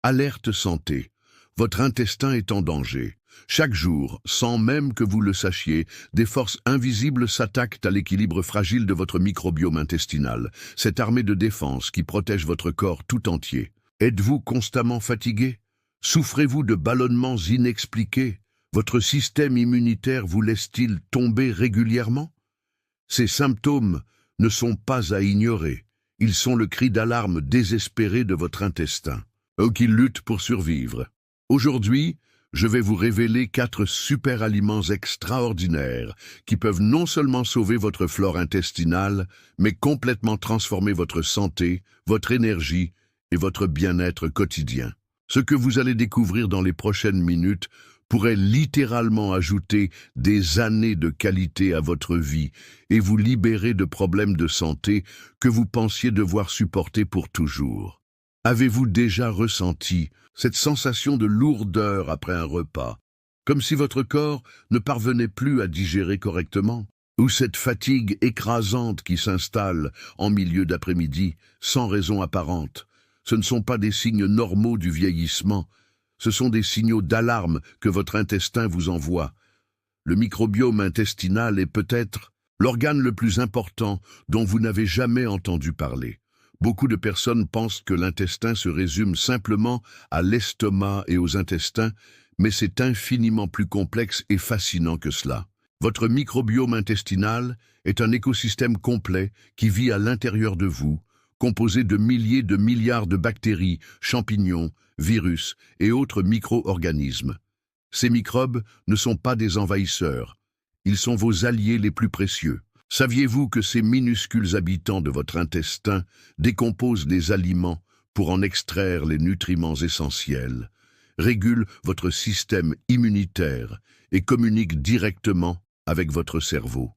Alerte santé. Votre intestin est en danger. Chaque jour, sans même que vous le sachiez, des forces invisibles s'attaquent à l'équilibre fragile de votre microbiome intestinal, cette armée de défense qui protège votre corps tout entier. Êtes-vous constamment fatigué? Souffrez-vous de ballonnements inexpliqués? Votre système immunitaire vous laisse-t-il tomber régulièrement? Ces symptômes ne sont pas à ignorer. Ils sont le cri d'alarme désespéré de votre intestin, qui lutte pour survivre. Aujourd'hui, je vais vous révéler 4 super aliments extraordinaires qui peuvent non seulement sauver votre flore intestinale, mais complètement transformer votre santé, votre énergie et votre bien-être quotidien. Ce que vous allez découvrir dans les prochaines minutes pourrait littéralement ajouter des années de qualité à votre vie et vous libérer de problèmes de santé que vous pensiez devoir supporter pour toujours. Avez-vous déjà ressenti cette sensation de lourdeur après un repas, comme si votre corps ne parvenait plus à digérer correctement, ou cette fatigue écrasante qui s'installe en milieu d'après-midi sans raison apparente? Ce ne sont pas des signes normaux du vieillissement, ce sont des signaux d'alarme que votre intestin vous envoie. Le microbiome intestinal est peut-être l'organe le plus important dont vous n'avez jamais entendu parler. Beaucoup de personnes pensent que l'intestin se résume simplement à l'estomac et aux intestins, mais c'est infiniment plus complexe et fascinant que cela. Votre microbiome intestinal est un écosystème complet qui vit à l'intérieur de vous, composé de milliers de milliards de bactéries, champignons, virus et autres micro-organismes. Ces microbes ne sont pas des envahisseurs, ils sont vos alliés les plus précieux. Saviez-vous que ces minuscules habitants de votre intestin décomposent les aliments pour en extraire les nutriments essentiels, régulent votre système immunitaire et communiquent directement avec votre cerveau?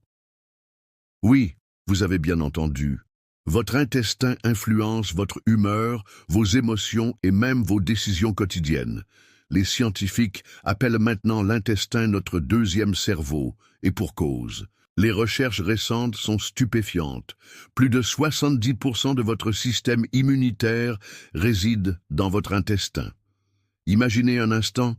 Oui, vous avez bien entendu. Votre intestin influence votre humeur, vos émotions et même vos décisions quotidiennes. Les scientifiques appellent maintenant l'intestin notre deuxième cerveau, et pour cause. Les recherches récentes sont stupéfiantes. Plus de 70% de votre système immunitaire réside dans votre intestin. Imaginez un instant,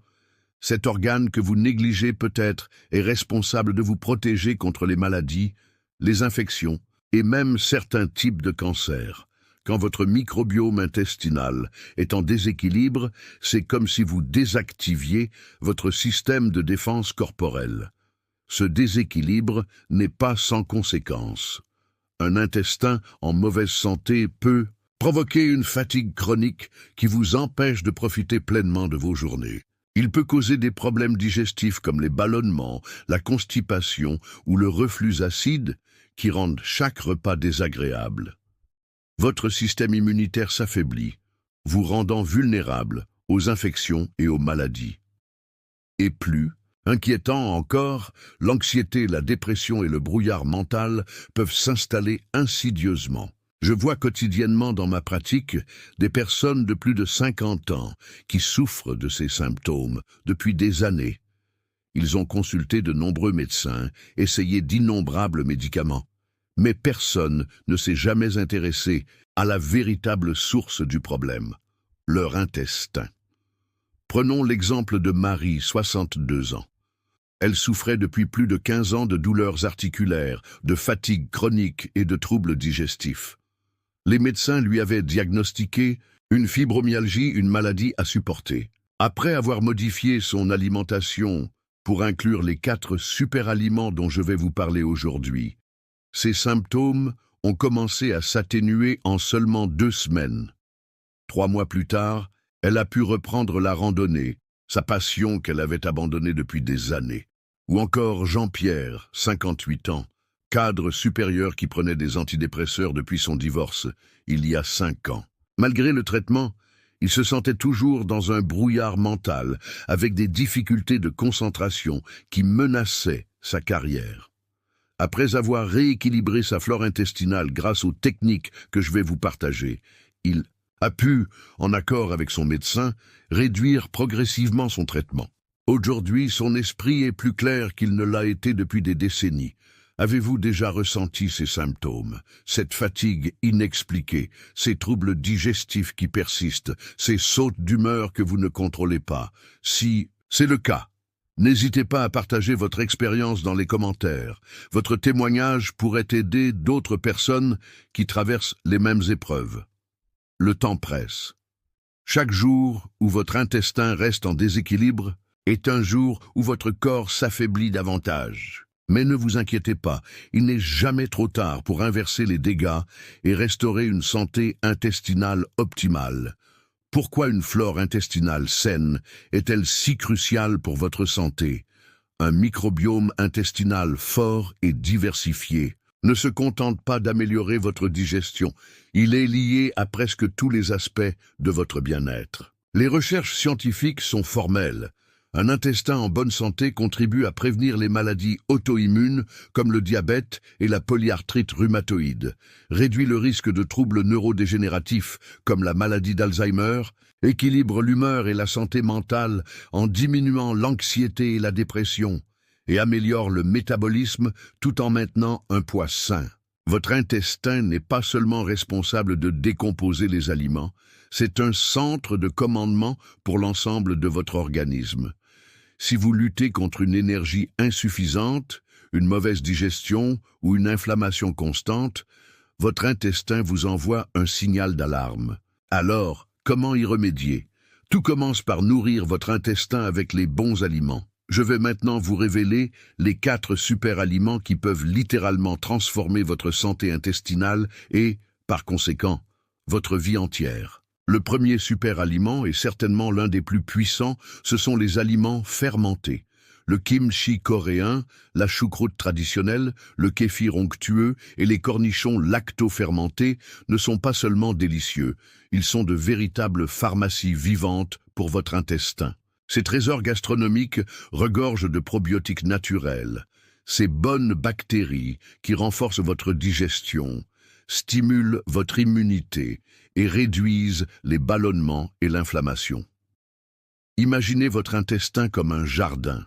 cet organe que vous négligez peut-être est responsable de vous protéger contre les maladies, les infections et même certains types de cancers. Quand votre microbiome intestinal est en déséquilibre, c'est comme si vous désactiviez votre système de défense corporelle. Ce déséquilibre n'est pas sans conséquences. Un intestin en mauvaise santé peut provoquer une fatigue chronique qui vous empêche de profiter pleinement de vos journées. Il peut causer des problèmes digestifs comme les ballonnements, la constipation ou le reflux acide qui rendent chaque repas désagréable. Votre système immunitaire s'affaiblit, vous rendant vulnérable aux infections et aux maladies. Et plus inquiétant encore, l'anxiété, la dépression et le brouillard mental peuvent s'installer insidieusement. Je vois quotidiennement dans ma pratique des personnes de plus de 50 ans qui souffrent de ces symptômes depuis des années. Ils ont consulté de nombreux médecins, essayé d'innombrables médicaments, mais personne ne s'est jamais intéressé à la véritable source du problème, leur intestin. Prenons l'exemple de Marie, 62 ans. Elle souffrait depuis plus de 15 ans de douleurs articulaires, de fatigue chronique et de troubles digestifs. Les médecins lui avaient diagnostiqué une fibromyalgie, une maladie à supporter. Après avoir modifié son alimentation pour inclure les 4 super-aliments dont je vais vous parler aujourd'hui, ses symptômes ont commencé à s'atténuer en seulement 2 semaines. 3 mois plus tard, elle a pu reprendre la randonnée, sa passion qu'elle avait abandonnée depuis des années. Ou encore Jean-Pierre, 58 ans, cadre supérieur qui prenait des antidépresseurs depuis son divorce, il y a 5 ans. Malgré le traitement, il se sentait toujours dans un brouillard mental, avec des difficultés de concentration qui menaçaient sa carrière. Après avoir rééquilibré sa flore intestinale grâce aux techniques que je vais vous partager, il a pu, en accord avec son médecin, réduire progressivement son traitement. Aujourd'hui, son esprit est plus clair qu'il ne l'a été depuis des décennies. Avez-vous déjà ressenti ces symptômes, cette fatigue inexpliquée, ces troubles digestifs qui persistent, ces sautes d'humeur que vous ne contrôlez pas? Si c'est le cas, n'hésitez pas à partager votre expérience dans les commentaires. Votre témoignage pourrait aider d'autres personnes qui traversent les mêmes épreuves. Le temps presse. Chaque jour où votre intestin reste en déséquilibre est un jour où votre corps s'affaiblit davantage. Mais ne vous inquiétez pas, il n'est jamais trop tard pour inverser les dégâts et restaurer une santé intestinale optimale. Pourquoi une flore intestinale saine est-elle si cruciale pour votre santé? Un microbiome intestinal fort et diversifié ne se contente pas d'améliorer votre digestion, il est lié à presque tous les aspects de votre bien-être. Les recherches scientifiques sont formelles. Un intestin en bonne santé contribue à prévenir les maladies auto-immunes comme le diabète et la polyarthrite rhumatoïde, réduit le risque de troubles neurodégénératifs comme la maladie d'Alzheimer, équilibre l'humeur et la santé mentale en diminuant l'anxiété et la dépression, et améliore le métabolisme tout en maintenant un poids sain. Votre intestin n'est pas seulement responsable de décomposer les aliments, c'est un centre de commandement pour l'ensemble de votre organisme. Si vous luttez contre une énergie insuffisante, une mauvaise digestion ou une inflammation constante, votre intestin vous envoie un signal d'alarme. Alors, comment y remédier? Tout commence par nourrir votre intestin avec les bons aliments. Je vais maintenant vous révéler les 4 super aliments qui peuvent littéralement transformer votre santé intestinale et, par conséquent, votre vie entière. Le premier super aliment, et certainement l'un des plus puissants, ce sont les aliments fermentés. Le kimchi coréen, la choucroute traditionnelle, le kéfir onctueux et les cornichons lacto-fermentés ne sont pas seulement délicieux, ils sont de véritables pharmacies vivantes pour votre intestin. Ces trésors gastronomiques regorgent de probiotiques naturels, ces bonnes bactéries qui renforcent votre digestion, stimulent votre immunité et réduisent les ballonnements et l'inflammation. Imaginez votre intestin comme un jardin.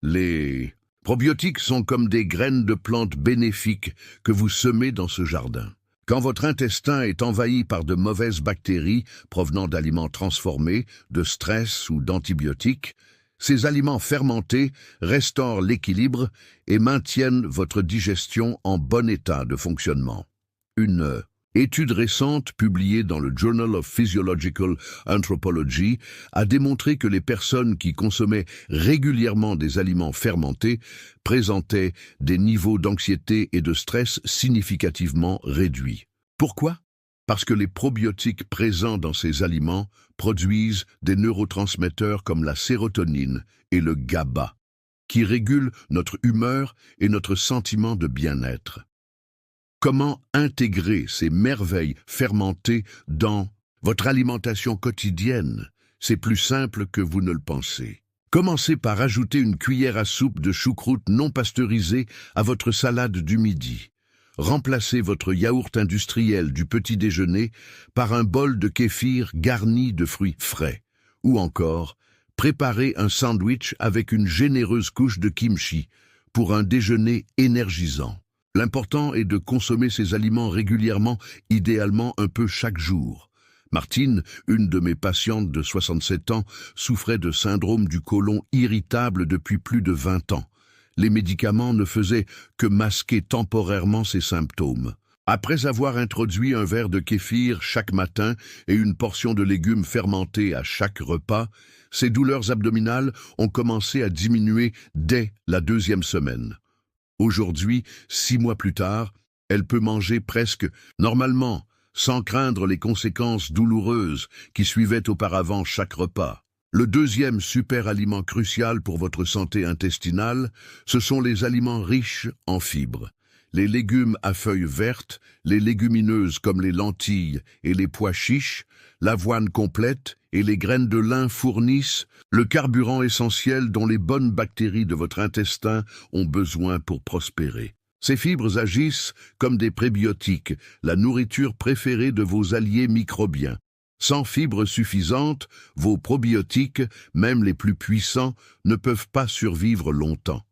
Les probiotiques sont comme des graines de plantes bénéfiques que vous semez dans ce jardin. Quand votre intestin est envahi par de mauvaises bactéries provenant d'aliments transformés, de stress ou d'antibiotiques, ces aliments fermentés restaurent l'équilibre et maintiennent votre digestion en bon état de fonctionnement. Une étude récente publiée dans le Journal of Physiological Anthropology a démontré que les personnes qui consommaient régulièrement des aliments fermentés présentaient des niveaux d'anxiété et de stress significativement réduits. Pourquoi? Parce que les probiotiques présents dans ces aliments produisent des neurotransmetteurs comme la sérotonine et le GABA, qui régulent notre humeur et notre sentiment de bien-être. Comment intégrer ces merveilles fermentées dans votre alimentation quotidienne? C'est plus simple que vous ne le pensez. Commencez par ajouter une cuillère à soupe de choucroute non pasteurisée à votre salade du midi. Remplacez votre yaourt industriel du petit déjeuner par un bol de kéfir garni de fruits frais. Ou encore, préparez un sandwich avec une généreuse couche de kimchi pour un déjeuner énergisant. L'important est de consommer ces aliments régulièrement, idéalement un peu chaque jour. Martine, une de mes patientes de 67 ans, souffrait de syndrome du côlon irritable depuis plus de 20 ans. Les médicaments ne faisaient que masquer temporairement ces symptômes. Après avoir introduit un verre de kéfir chaque matin et une portion de légumes fermentés à chaque repas, ses douleurs abdominales ont commencé à diminuer dès la 2e semaine. Aujourd'hui, 6 mois plus tard, elle peut manger presque normalement, sans craindre les conséquences douloureuses qui suivaient auparavant chaque repas. Le deuxième super aliment crucial pour votre santé intestinale, ce sont les aliments riches en fibres. Les légumes à feuilles vertes, les légumineuses comme les lentilles et les pois chiches, l'avoine complète et les graines de lin fournissent le carburant essentiel dont les bonnes bactéries de votre intestin ont besoin pour prospérer. Ces fibres agissent comme des prébiotiques, la nourriture préférée de vos alliés microbiens. Sans fibres suffisantes, vos probiotiques, même les plus puissants, ne peuvent pas survivre longtemps.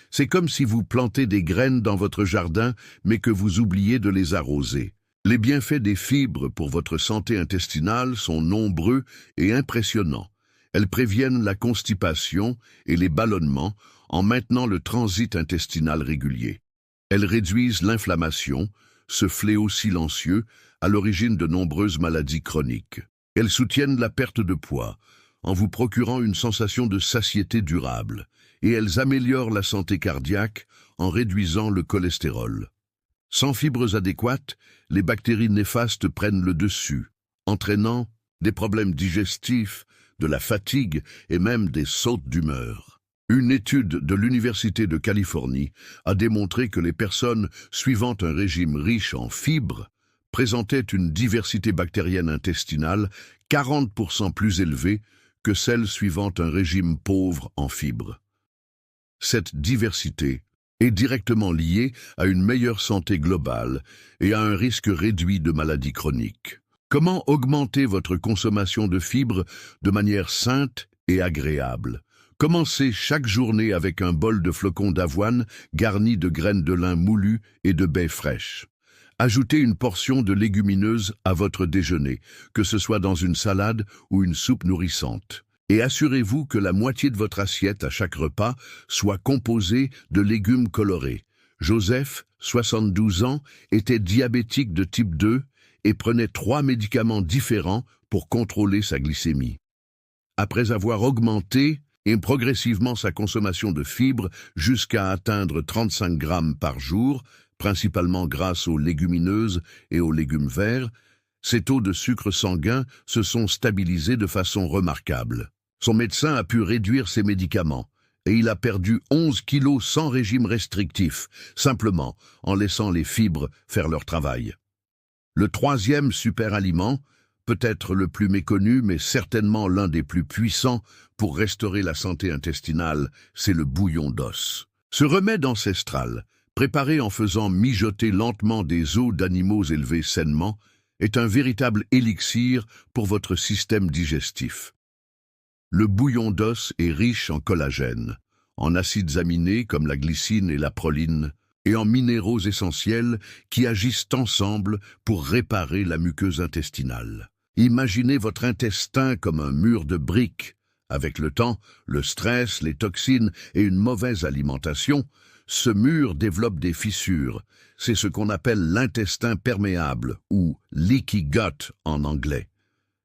C'est comme si vous plantez des graines dans votre jardin, mais que vous oubliez de les arroser. Les bienfaits des fibres pour votre santé intestinale sont nombreux et impressionnants. Elles préviennent la constipation et les ballonnements en maintenant le transit intestinal régulier. Elles réduisent l'inflammation, ce fléau silencieux à l'origine de nombreuses maladies chroniques. Elles soutiennent la perte de poids en vous procurant une sensation de satiété durable, et elles améliorent la santé cardiaque en réduisant le cholestérol. Sans fibres adéquates, les bactéries néfastes prennent le dessus, entraînant des problèmes digestifs, de la fatigue et même des sautes d'humeur. Une étude de l'Université de Californie a démontré que les personnes suivant un régime riche en fibres présentaient une diversité bactérienne intestinale 40% plus élevée que celle suivant un régime pauvre en fibres. Cette diversité est directement liée à une meilleure santé globale et à un risque réduit de maladies chroniques. Comment augmenter votre consommation de fibres de manière sainte et agréable? Commencez chaque journée avec un bol de flocons d'avoine garni de graines de lin moulues et de baies fraîches. Ajoutez une portion de légumineuses à votre déjeuner, que ce soit dans une salade ou une soupe nourrissante. Et assurez-vous que la moitié de votre assiette à chaque repas soit composée de légumes colorés. Joseph, 72 ans, était diabétique de type 2 et prenait 3 médicaments différents pour contrôler sa glycémie. Après avoir augmenté progressivement sa consommation de fibres jusqu'à atteindre 35 grammes par jour, principalement grâce aux légumineuses et aux légumes verts, ses taux de sucre sanguin se sont stabilisés de façon remarquable. Son médecin a pu réduire ses médicaments et il a perdu 11 kilos sans régime restrictif, simplement en laissant les fibres faire leur travail. Le troisième super aliment, peut-être le plus méconnu, mais certainement l'un des plus puissants pour restaurer la santé intestinale, c'est le bouillon d'os. Ce remède ancestral, préparé en faisant mijoter lentement des os d'animaux élevés sainement, est un véritable élixir pour votre système digestif. Le bouillon d'os est riche en collagène, en acides aminés comme la glycine et la proline, et en minéraux essentiels qui agissent ensemble pour réparer la muqueuse intestinale. Imaginez votre intestin comme un mur de briques. Avec le temps, le stress, les toxines et une mauvaise alimentation, ce mur développe des fissures. C'est ce qu'on appelle l'intestin perméable ou leaky gut en anglais.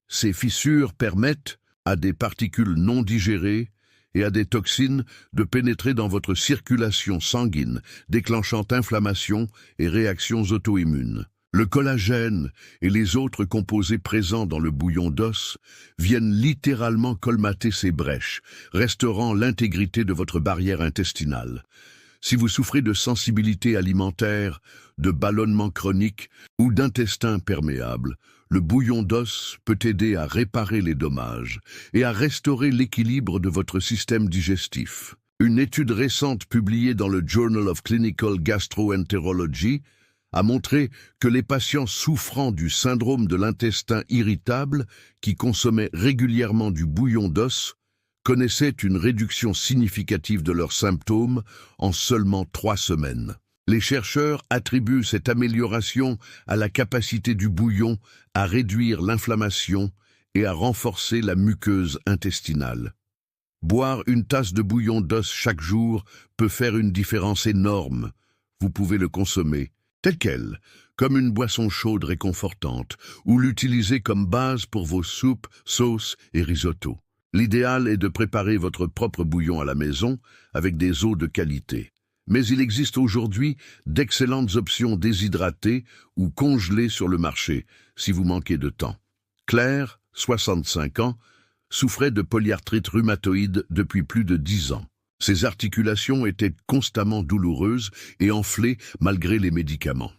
Ces fissures permettent à des particules non digérées et à des toxines de pénétrer dans votre circulation sanguine, déclenchant inflammation et réactions auto-immunes. Le collagène et les autres composés présents dans le bouillon d'os viennent littéralement colmater ces brèches, restaurant l'intégrité de votre barrière intestinale. Si vous souffrez de sensibilité alimentaire, de ballonnement chronique ou d'intestin perméable, le bouillon d'os peut aider à réparer les dommages et à restaurer l'équilibre de votre système digestif. Une étude récente publiée dans le Journal of Clinical Gastroenterology a montré que les patients souffrant du syndrome de l'intestin irritable, qui consommaient régulièrement du bouillon d'os, connaissaient une réduction significative de leurs symptômes en seulement 3 semaines. Les chercheurs attribuent cette amélioration à la capacité du bouillon à réduire l'inflammation et à renforcer la muqueuse intestinale. Boire une tasse de bouillon d'os chaque jour peut faire une différence énorme. Vous pouvez le consommer tel quel, comme une boisson chaude réconfortante, ou l'utiliser comme base pour vos soupes, sauces et risottos. L'idéal est de préparer votre propre bouillon à la maison avec des eaux de qualité. Mais il existe aujourd'hui d'excellentes options déshydratées ou congelées sur le marché, si vous manquez de temps. Claire, 65 ans, souffrait de polyarthrite rhumatoïde depuis plus de 10 ans. Ses articulations étaient constamment douloureuses et enflées malgré les médicaments.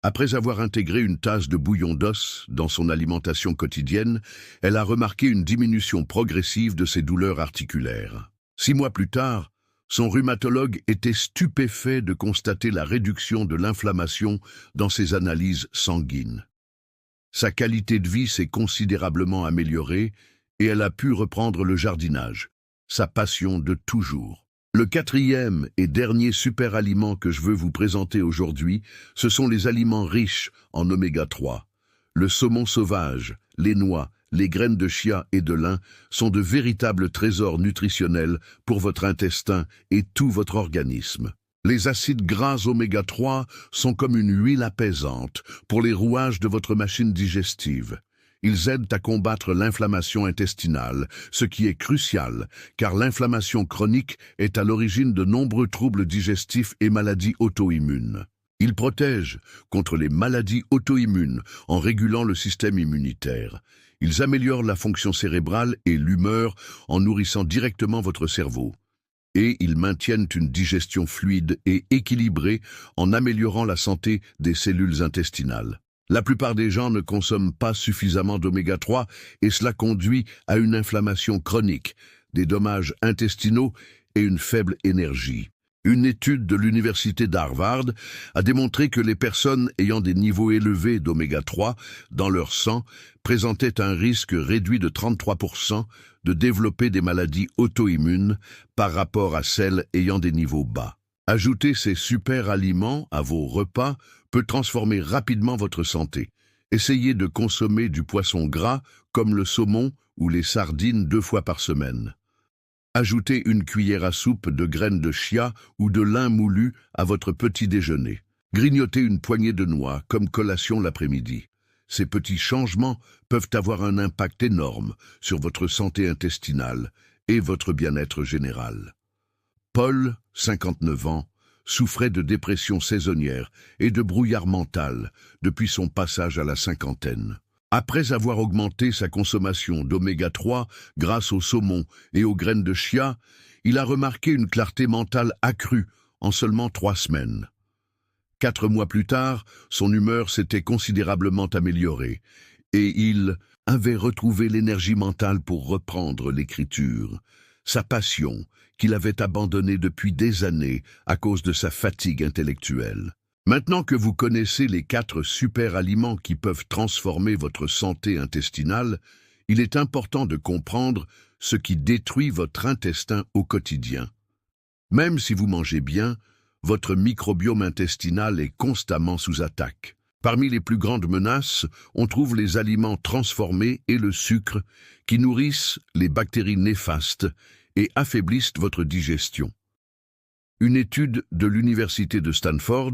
Après avoir intégré une tasse de bouillon d'os dans son alimentation quotidienne, elle a remarqué une diminution progressive de ses douleurs articulaires. 6 mois plus tard, son rhumatologue était stupéfait de constater la réduction de l'inflammation dans ses analyses sanguines. Sa qualité de vie s'est considérablement améliorée et elle a pu reprendre le jardinage, sa passion de toujours. Le quatrième et dernier super aliment que je veux vous présenter aujourd'hui, ce sont les aliments riches en oméga 3. Le saumon sauvage, les noix, les graines de chia et de lin sont de véritables trésors nutritionnels pour votre intestin et tout votre organisme. Les acides gras oméga 3 sont comme une huile apaisante pour les rouages de votre machine digestive. Ils aident à combattre l'inflammation intestinale, ce qui est crucial, car l'inflammation chronique est à l'origine de nombreux troubles digestifs et maladies auto-immunes. Ils protègent contre les maladies auto-immunes en régulant le système immunitaire. Ils améliorent la fonction cérébrale et l'humeur en nourrissant directement votre cerveau. Et ils maintiennent une digestion fluide et équilibrée en améliorant la santé des cellules intestinales. La plupart des gens ne consomment pas suffisamment d'oméga 3 et cela conduit à une inflammation chronique, des dommages intestinaux et une faible énergie. Une étude de l'université d'Harvard a démontré que les personnes ayant des niveaux élevés d'oméga 3 dans leur sang présentaient un risque réduit de 33% de développer des maladies auto-immunes par rapport à celles ayant des niveaux bas. Ajouter ces super aliments à vos repas peut transformer rapidement votre santé. Essayez de consommer du poisson gras comme le saumon ou les sardines 2 fois par semaine. Ajoutez une cuillère à soupe de graines de chia ou de lin moulu à votre petit déjeuner. Grignotez une poignée de noix comme collation l'après-midi. Ces petits changements peuvent avoir un impact énorme sur votre santé intestinale et votre bien-être général. Paul, 59 ans, souffrait de dépression saisonnière et de brouillard mental depuis son passage à la cinquantaine. Après avoir augmenté sa consommation d'oméga 3 grâce au saumon et aux graines de chia, il a remarqué une clarté mentale accrue en seulement 3 semaines. 4 mois plus tard, son humeur s'était considérablement améliorée et il avait retrouvé l'énergie mentale pour reprendre l'écriture, sa passion qu'il avait abandonnée depuis des années à cause de sa fatigue intellectuelle. Maintenant que vous connaissez les 4 super aliments qui peuvent transformer votre santé intestinale, il est important de comprendre ce qui détruit votre intestin au quotidien. Même si vous mangez bien, votre microbiome intestinal est constamment sous attaque. Parmi les plus grandes menaces, on trouve les aliments transformés et le sucre qui nourrissent les bactéries néfastes et affaiblissent votre digestion. Une étude de l'université de Stanford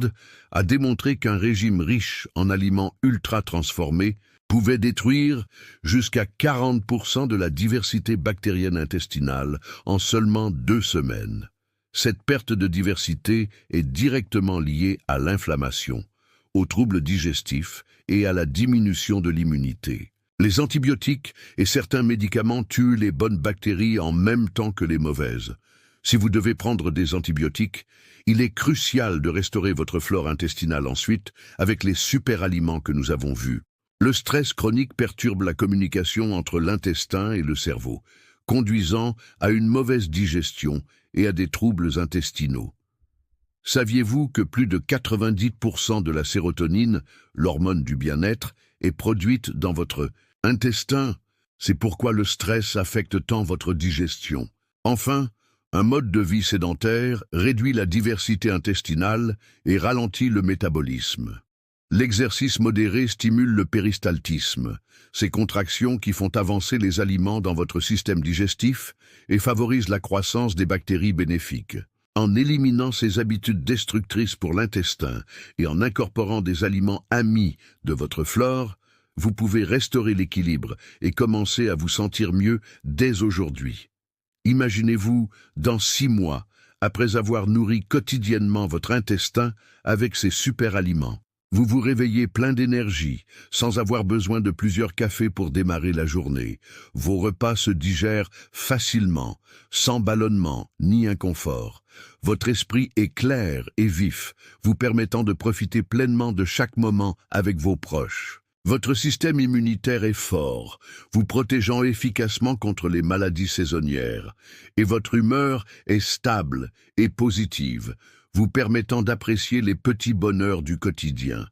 a démontré qu'un régime riche en aliments ultra transformés pouvait détruire jusqu'à 40% de la diversité bactérienne intestinale en seulement 2 semaines. Cette perte de diversité est directement liée à l'inflammation, aux troubles digestifs et à la diminution de l'immunité. Les antibiotiques et certains médicaments tuent les bonnes bactéries en même temps que les mauvaises. Si vous devez prendre des antibiotiques, il est crucial de restaurer votre flore intestinale ensuite avec les super aliments que nous avons vus. Le stress chronique perturbe la communication entre l'intestin et le cerveau, conduisant à une mauvaise digestion et à des troubles intestinaux. Saviez-vous que plus de 90% de la sérotonine, l'hormone du bien-être, est produite dans votre intestin? C'est pourquoi le stress affecte tant votre digestion. Enfin, un mode de vie sédentaire réduit la diversité intestinale et ralentit le métabolisme. L'exercice modéré stimule le péristaltisme, ces contractions qui font avancer les aliments dans votre système digestif et favorisent la croissance des bactéries bénéfiques. En éliminant ces habitudes destructrices pour l'intestin et en incorporant des aliments amis de votre flore, vous pouvez restaurer l'équilibre et commencer à vous sentir mieux dès aujourd'hui. Imaginez-vous dans 6 mois, après avoir nourri quotidiennement votre intestin avec ces super aliments. Vous vous réveillez plein d'énergie, sans avoir besoin de plusieurs cafés pour démarrer la journée. Vos repas se digèrent facilement, sans ballonnement ni inconfort. Votre esprit est clair et vif, vous permettant de profiter pleinement de chaque moment avec vos proches. Votre système immunitaire est fort, vous protégeant efficacement contre les maladies saisonnières, et votre humeur est stable et positive, vous permettant d'apprécier les petits bonheurs du quotidien.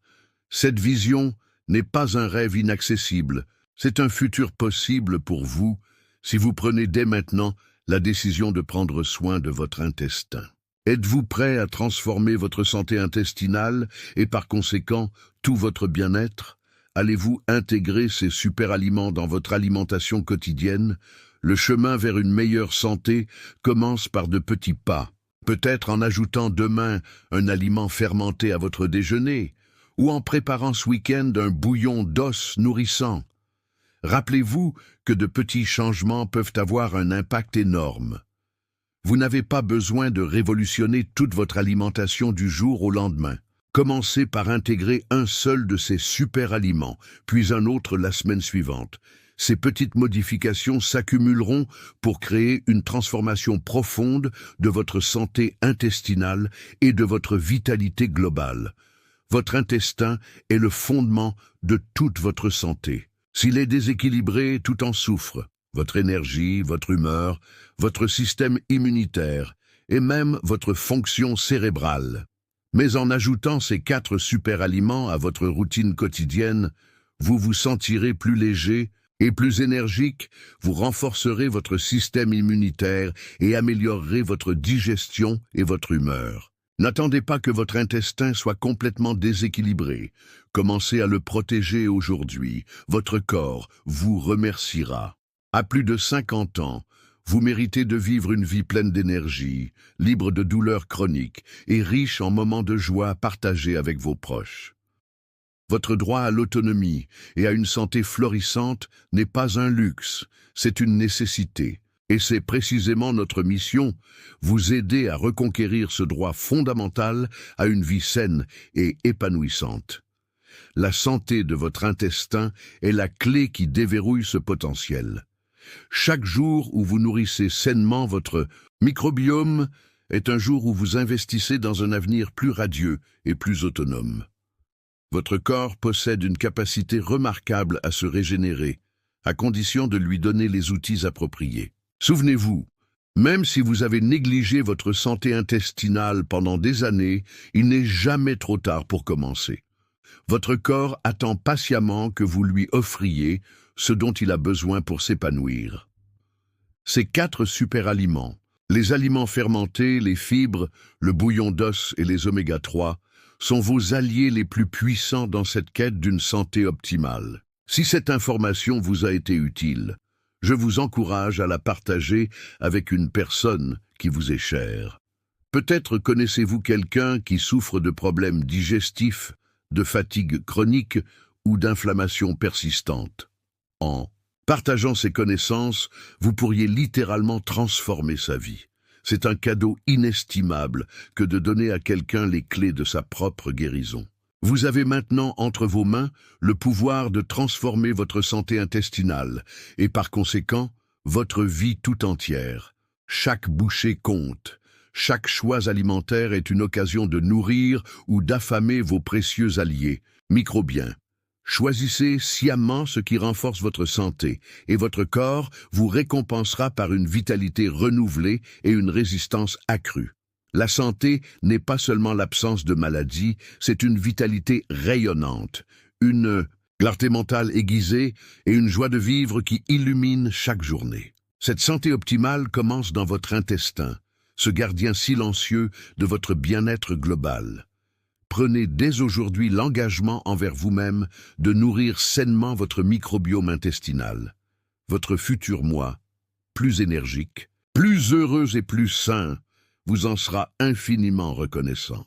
Cette vision n'est pas un rêve inaccessible, c'est un futur possible pour vous si vous prenez dès maintenant la décision de prendre soin de votre intestin. Êtes-vous prêt à transformer votre santé intestinale et par conséquent tout votre bien-être? Allez-vous intégrer ces super-aliments dans votre alimentation quotidienne? Le chemin vers une meilleure santé commence par de petits pas. Peut-être en ajoutant demain un aliment fermenté à votre déjeuner, ou en préparant ce week-end un bouillon d'os nourrissant. Rappelez-vous que de petits changements peuvent avoir un impact énorme. Vous n'avez pas besoin de révolutionner toute votre alimentation du jour au lendemain. Commencez par intégrer un seul de ces super aliments, puis un autre la semaine suivante. Ces petites modifications s'accumuleront pour créer une transformation profonde de votre santé intestinale et de votre vitalité globale. Votre intestin est le fondement de toute votre santé. S'il est déséquilibré, tout en souffre. Votre énergie, votre humeur, votre système immunitaire et même votre fonction cérébrale. Mais en ajoutant ces 4 super-aliments à votre routine quotidienne, vous vous sentirez plus léger et plus énergique, vous renforcerez votre système immunitaire et améliorerez votre digestion et votre humeur. N'attendez pas que votre intestin soit complètement déséquilibré. Commencez à le protéger aujourd'hui. Votre corps vous remerciera. À plus de 50 ans, vous méritez de vivre une vie pleine d'énergie, libre de douleurs chroniques et riche en moments de joie partagés avec vos proches. Votre droit à l'autonomie et à une santé florissante n'est pas un luxe, c'est une nécessité. Et c'est précisément notre mission, vous aider à reconquérir ce droit fondamental à une vie saine et épanouissante. La santé de votre intestin est la clé qui déverrouille ce potentiel. Chaque jour où vous nourrissez sainement votre microbiome est un jour où vous investissez dans un avenir plus radieux et plus autonome. Votre corps possède une capacité remarquable à se régénérer, à condition de lui donner les outils appropriés. Souvenez-vous, même si vous avez négligé votre santé intestinale pendant des années, il n'est jamais trop tard pour commencer. Votre corps attend patiemment que vous lui offriez ce dont il a besoin pour s'épanouir. Ces 4 super-aliments, les aliments fermentés, les fibres, le bouillon d'os et les oméga 3, sont vos alliés les plus puissants dans cette quête d'une santé optimale. Si cette information vous a été utile, je vous encourage à la partager avec une personne qui vous est chère. Peut-être connaissez-vous quelqu'un qui souffre de problèmes digestifs, de fatigue chronique ou d'inflammation persistante. En partageant ces connaissances, vous pourriez littéralement transformer sa vie. C'est un cadeau inestimable que de donner à quelqu'un les clés de sa propre guérison. Vous avez maintenant entre vos mains le pouvoir de transformer votre santé intestinale et par conséquent, votre vie tout entière. Chaque bouchée compte. Chaque choix alimentaire est une occasion de nourrir ou d'affamer vos précieux alliés, microbiens. Choisissez sciemment ce qui renforce votre santé et votre corps vous récompensera par une vitalité renouvelée et une résistance accrue. La santé n'est pas seulement l'absence de maladie, c'est une vitalité rayonnante, une clarté mentale aiguisée et une joie de vivre qui illumine chaque journée. Cette santé optimale commence dans votre intestin, ce gardien silencieux de votre bien-être global. Prenez dès aujourd'hui l'engagement envers vous-même de nourrir sainement votre microbiome intestinal. Votre futur moi, plus énergique, plus heureux et plus sain, vous en sera infiniment reconnaissant.